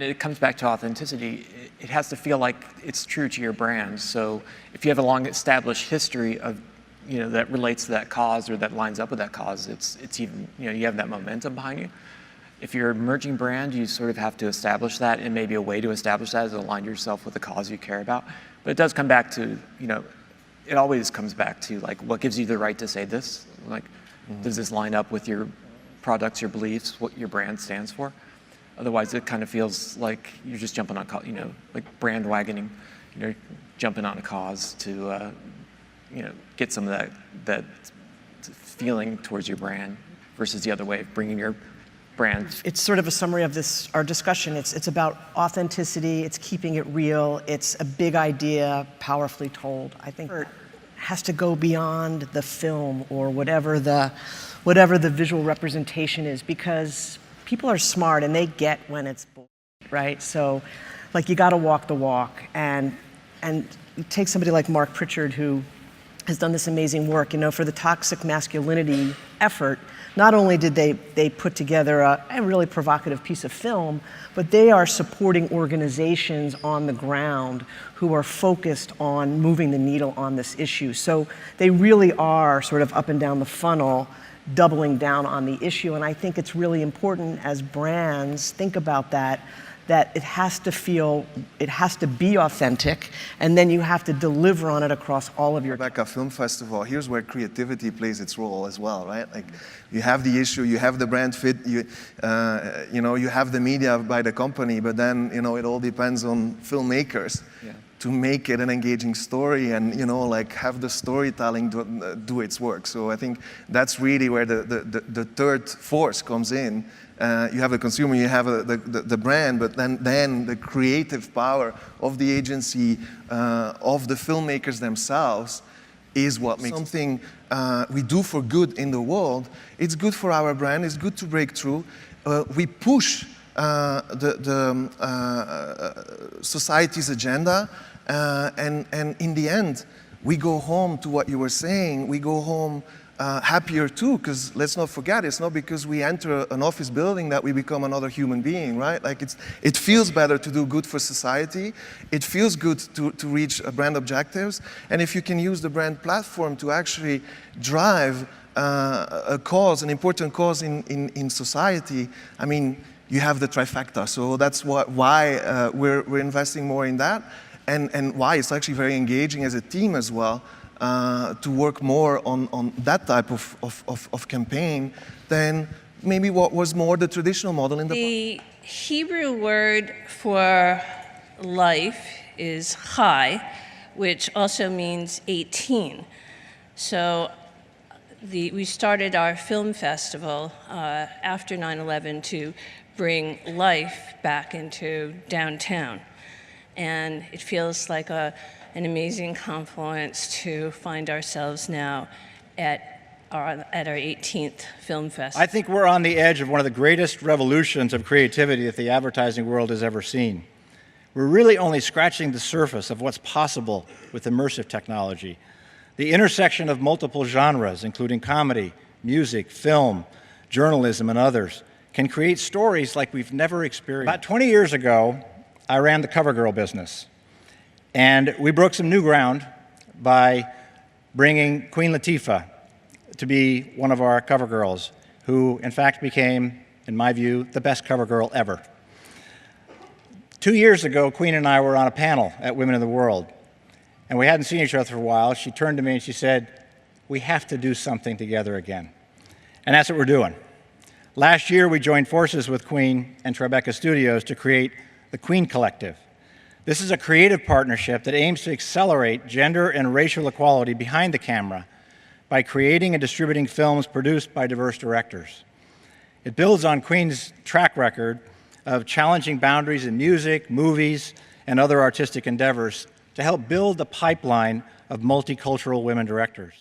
It comes back to authenticity. It has to feel like it's true to your brand. So if you have a long established history of, that relates to that cause or that lines up with that cause, it's even, you have that momentum behind you. If you're an emerging brand, you sort of have to establish that, and maybe a way to establish that is align yourself with the cause you care about. But it does come back to, it always comes back to like, what gives you the right to say this? Like, does this line up with your products, your beliefs, what your brand stands for? Otherwise, it kind of feels like you're just jumping on, like brand wagoning, jumping on a cause to, get some of that feeling towards your brand versus the other way of bringing your brand. It's sort of a summary of our discussion. It's about authenticity. It's keeping it real. It's a big idea, powerfully told. I think it has to go beyond the film or whatever the visual representation is, because people are smart and they get when it's bull, right? So, like, you got to walk the walk, and you take somebody like Mark Pritchard, who has done this amazing work, for the toxic masculinity effort. Not only did they put together a really provocative piece of film, but they are supporting organizations on the ground who are focused on moving the needle on this issue. So they really are sort of up and down the funnel, doubling down on the issue. And I think it's really important as brands think about that it has to be authentic, and then you have to deliver on it across all of your... Tribeca Film Festival, here's where creativity plays its role as well, right? Like, you have the issue, you have the brand fit, you have the media by the company, but then, it all depends on filmmakers. Yeah. To make it an engaging story and, like, have the storytelling do its work. So I think that's really where the third force comes in. You have the consumer, you have the brand, but then the creative power of the agency, of the filmmakers themselves, is what makes something we do for good in the world. It's good for our brand, it's good to break through. We push the society's agenda, and in the end, we go home to what you were saying, we go home happier too, because let's not forget, it's not because we enter an office building that we become another human being, right? Like, it feels better to do good for society, it feels good to reach brand objectives, and if you can use the brand platform to actually drive a cause, an important cause in society, I mean, you have the trifecta. So that's why we're investing more in that, and why it's actually very engaging as a team as well, to work more on that type of campaign than maybe what was more the traditional model in the Hebrew word for life is chai, which also means 18. So we started our film festival after 9/11 to bring life back into downtown. And it feels like an amazing confluence to find ourselves now at our 18th film festival. I think we're on the edge of one of the greatest revolutions of creativity that the advertising world has ever seen. We're really only scratching the surface of what's possible with immersive technology. The intersection of multiple genres, including comedy, music, film, journalism, and others, can create stories like we've never experienced. About 20 years ago, I ran the CoverGirl business. And we broke some new ground by bringing Queen Latifah to be one of our CoverGirls, who in fact became, in my view, the best CoverGirl ever. 2 years ago, Queen and I were on a panel at Women in the World, and we hadn't seen each other for a while. She turned to me and she said, "We have to do something together again." And that's what we're doing. Last year, we joined forces with Queen and Tribeca Studios to create the Queen Collective. This is a creative partnership that aims to accelerate gender and racial equality behind the camera by creating and distributing films produced by diverse directors. It builds on Queen's track record of challenging boundaries in music, movies, and other artistic endeavors to help build the pipeline of multicultural women directors.